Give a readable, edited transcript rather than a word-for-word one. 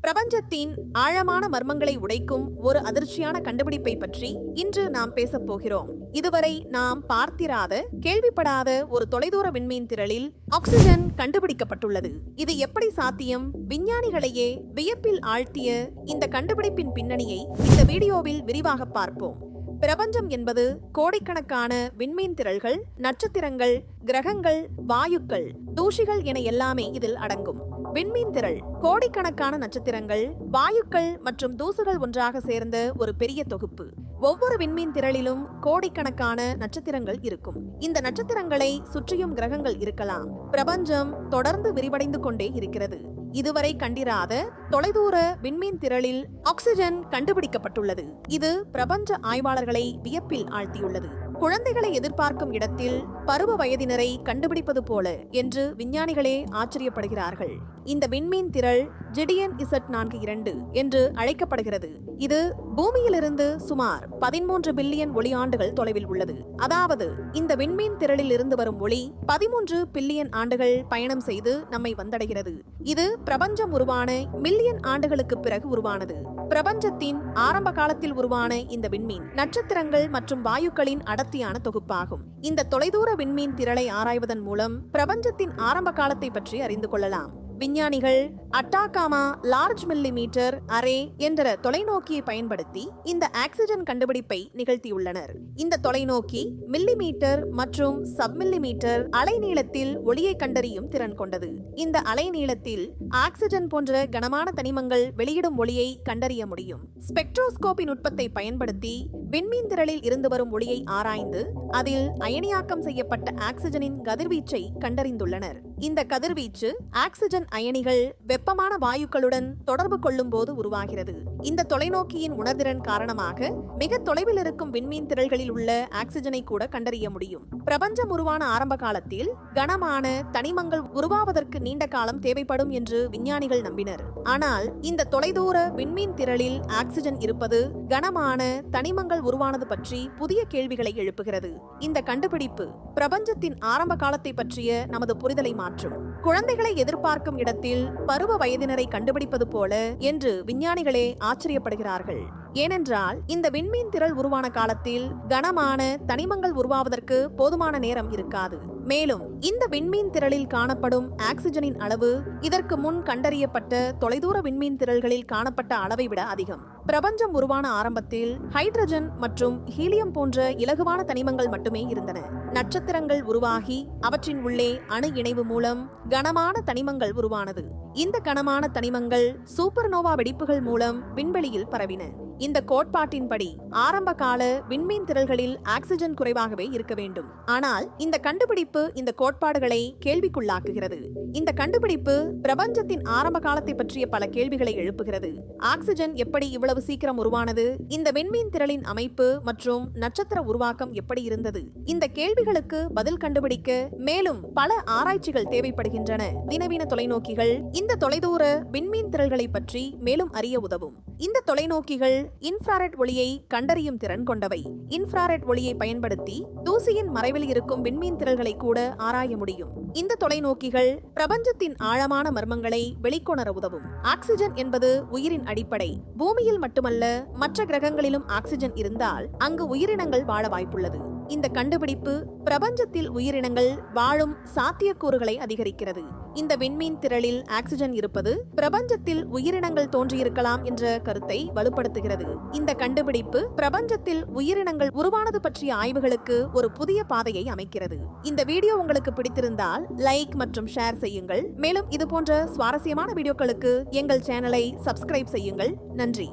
பிரபஞ்சத்தின் ஆழமான மர்மங்களை உடைக்கும் ஒரு அதிர்ச்சியான கண்டுபிடிப்பை பற்றி இன்று நாம் பேசப் போகிறோம். இதுவரை நாம் பார்த்திராத, கேள்விப்படாத ஒரு தொலைதூர விண்மீன் திரளில் ஆக்சிஜன் கண்டுபிடிக்கப்பட்டுள்ளது. இது எப்படி சாத்தியம்? விஞ்ஞானிகளையே வியப்பில் ஆழ்த்திய இந்த கண்டுபிடிப்பின் பின்னணியை இந்த வீடியோவில் விரிவாக பார்ப்போம். பிரபஞ்சம் என்பது கோடிக்கணக்கான விண்மீன் திரள்கள், நட்சத்திரங்கள், கிரகங்கள், வாயுக்கள், தூசிகள் என எல்லாமே இதில் அடங்கும். விண்மீன் திரள் கோடிக்கணக்கான நட்சத்திரங்கள், வாயுக்கள் மற்றும் தூசுகள் ஒன்றாக சேர்ந்த ஒரு பெரிய தொகுப்பு. ஒவ்வொரு விண்மீன் திரளிலும் கோடிக்கணக்கான நட்சத்திரங்கள் இருக்கும். இந்த நட்சத்திரங்களை சுற்றியும் கிரகங்கள் இருக்கலாம். பிரபஞ்சம் தொடர்ந்து விரிவடைந்து கொண்டே இருக்கிறது. இதுவரை கண்டிராத தொலைதூர விண்மீன் திரளில் ஆக்சிஜன் கண்டுபிடிக்கப்பட்டுள்ளது. இது பிரபஞ்ச ஆய்வாளர்களை வியப்பில் ஆழ்த்தியுள்ளது. குழந்தைகளை எதிர்பார்க்கும் இடத்தில் பருவ வயதினரை கண்டுபிடிப்பது போல என்று விஞ்ஞானிகளே ஆச்சரியப்படுகிறார்கள். இந்த விண்மீன் திரள் ஜிடியன் Z42 என்று அழைக்கப்படுகிறது. இது பூமியிலிருந்து சுமார் 13 பில்லியன் ஒளியாண்டுகள் தொலைவில் உள்ளது. அதாவது இந்த விண்மீன் திரளில் இருந்து வரும் ஒளி 13 பில்லியன் ஆண்டுகள் பயணம் செய்து நம்மை வந்தடைகிறது. இது பிரபஞ்சம் உருவான மில்லியன் ஆண்டுகளுக்கு பிறகு உருவானது. பிரபஞ்சத்தின் ஆரம்ப காலத்தில் உருவான இந்த விண்மீன் நட்சத்திரங்கள் மற்றும் வாயுக்களின் அடர்த்தியான தொகுப்பாகும். இந்த தொலைதூர விண்மீன் திரளை ஆராய்வதன் மூலம் பிரபஞ்சத்தின் ஆரம்ப காலத்தை பற்றி அறிந்து கொள்ளலாம். விஞ்ஞானிகள் அட்டாகாமா லார்ஜ் மில்லிமீட்டர் அரே என்ற தொலைநோக்கியை பயன்படுத்தி இந்த ஆக்சிஜன் கண்டுபிடிப்பை நிகழ்த்தியுள்ளனர். இந்த தொலைநோக்கி மில்லிமீட்டர் மற்றும் சப் மில்லிமீட்டர் அலைநீளத்தில் ஒளியை கண்டறியும் திறன் கொண்டது. இந்த அலைநீளத்தில் ஆக்சிஜன் போன்ற கனமான தனிமங்கள் வெளியிடும் ஒளியை கண்டறிய முடியும். ஸ்பெக்ட்ரோஸ்கோபி நுட்பத்தை பயன்படுத்தி விண்மீன் திரளில் இருந்து வரும் ஒளியை ஆராய்ந்து அதில் அயனியாக்கம் செய்யப்பட்ட ஆக்சிஜனின் கதிர்வீச்சை கண்டறிந்துள்ளனர். இந்த கதிர்வீச்சு ஆக்சிஜன் அயனிகள் வெப்பமான வாயுக்களுடன் தொடர்பு கொள்ளும் போது உருவாகிறது. இந்த தொலைநோக்கியின் உணர்திறன் காரணமாக மிக தொலைவில் இருக்கும் விண்மீன் திரள்களில் உள்ள ஆக்சிஜனை கூட கண்டறிய முடியும். பிரபஞ்சம் உருவான ஆரம்ப காலத்தில் கனமான தனிமங்கள் உருவாவதற்கு நீண்ட காலம் தேவைப்படும் என்று விஞ்ஞானிகள் நம்பினர். ஆனால் இந்த தொலைதூர விண்மீன் திரளில் ஆக்சிஜன் இருப்பது கனமான தனிமங்கள் உருவானது பற்றி புதிய கேள்விகளை எழுப்புகிறது. இந்த கண்டுபிடிப்பு பிரபஞ்சத்தின் ஆரம்ப காலத்தை பற்றிய நமது புரிதலை மாற்றும். குழந்தைகளை எதிர்பார்க்கும் இடத்தில் பருவ வயதினரை கண்டுபிடிப்பது போல என்று விஞ்ஞானிகளே ஆச்சரியப்படுகிறார்கள். ஏனென்றால் இந்த விண்மீன் திரள் உருவான காலத்தில் கனமான தனிமங்கள் உருவாவதற்கு போதுமான நேரம் இருக்காது. மேலும் இந்த விண்மீன் திரளில் காணப்படும் ஆக்சிஜனின் அளவு இதற்கு முன் கண்டறியப்பட்ட தொலைதூர விண்மீன் திரள்களில் காணப்பட்ட அளவை விட அதிகம். பிரபஞ்சம் உருவான ஆரம்பத்தில் ஹைட்ரஜன் மற்றும் ஹீலியம் போன்ற இலகுவான தனிமங்கள் மட்டுமே இருந்தன. நட்சத்திரங்கள் உருவாகி அவற்றின் உள்ளே அணு இணைவு மூலம் கனமான தனிமங்கள் உருவானது. இந்த கனமான தனிமங்கள் சூப்பர்னோவா வெடிப்புகள் மூலம் விண்வெளியில் பரவின. இந்த கோட்பாட்டின்படி ஆரம்ப கால விண்மீன் திரள்களில் ஆக்சிஜன் குறைவாகவே இருக்க வேண்டும். ஆனால் இந்த கண்டுபிடிப்பு இந்த கோட்பாடுகளை கேள்விக்குள்ளாக்குகிறது. இந்த கண்டுபிடிப்பு பிரபஞ்சத்தின் ஆரம்ப காலத்தை பற்றிய பல கேள்விகளை எழுப்புகிறது. ஆக்சிஜன் எப்படி இவ்வளவு சீக்கிரம் உருவானது? இந்த விண்மீன் திரளின் அமைப்பு மற்றும் நட்சத்திர உருவாக்கம் எப்படி இருந்தது? இந்த கேள்விகளுக்கு பதில் கண்டுபிடிக்க மேலும் பல ஆராய்ச்சிகள் தேவைப்படுகின்றன. தினவீன தொலைநோக்கிகள் இந்த தொலைதூர விண்மீன் திரள்களை பற்றி மேலும் அறிய உதவும். இந்த தொலைநோக்கிகள் இன்ஃப்ராரெட் ஒளியை கண்டறியும் திறன் கொண்டவை. இன்ஃப்ராரெட் ஒளியை பயன்படுத்தி தூசியின் மறைவில் இருக்கும் விண்மீன் திரள்களை கூட ஆராய முடியும். இந்த தொலைநோக்கிகள் பிரபஞ்சத்தின் ஆழமான மர்மங்களை வெளிக்கொணர உதவும். ஆக்சிஜன் என்பது உயிரின் அடிப்படை. பூமியில் மட்டுமல்ல, மற்ற கிரகங்களிலும் ஆக்சிஜன் இருந்தால் அங்கு உயிரினங்கள் வாழ வாய்ப்புள்ளது. இந்த கண்டுபிடிப்பு பிரபஞ்சத்தில் உயிரினங்கள் வாழும் சாத்தியக்கூறுகளை அதிகரிக்கிறது. இந்த விண்மீன் திரளில் ஆக்சிஜன் இருப்பது பிரபஞ்சத்தில் உயிரினங்கள் தோன்றியிருக்கலாம் என்ற கருத்தை வலுப்படுத்துகிறது. இந்த கண்டுபிடிப்பு பிரபஞ்சத்தில் உயிரினங்கள் உருவானது பற்றிய ஆய்வுகளுக்கு ஒரு புதிய பாதையை அமைக்கிறது. இந்த வீடியோ உங்களுக்கு பிடித்திருந்தால் லைக் மற்றும் ஷேர் செய்யுங்கள். மேலும் இது போன்ற சுவாரஸ்யமான வீடியோக்களுக்கு எங்கள் சேனலை சப்ஸ்கிரைப் செய்யுங்கள். நன்றி.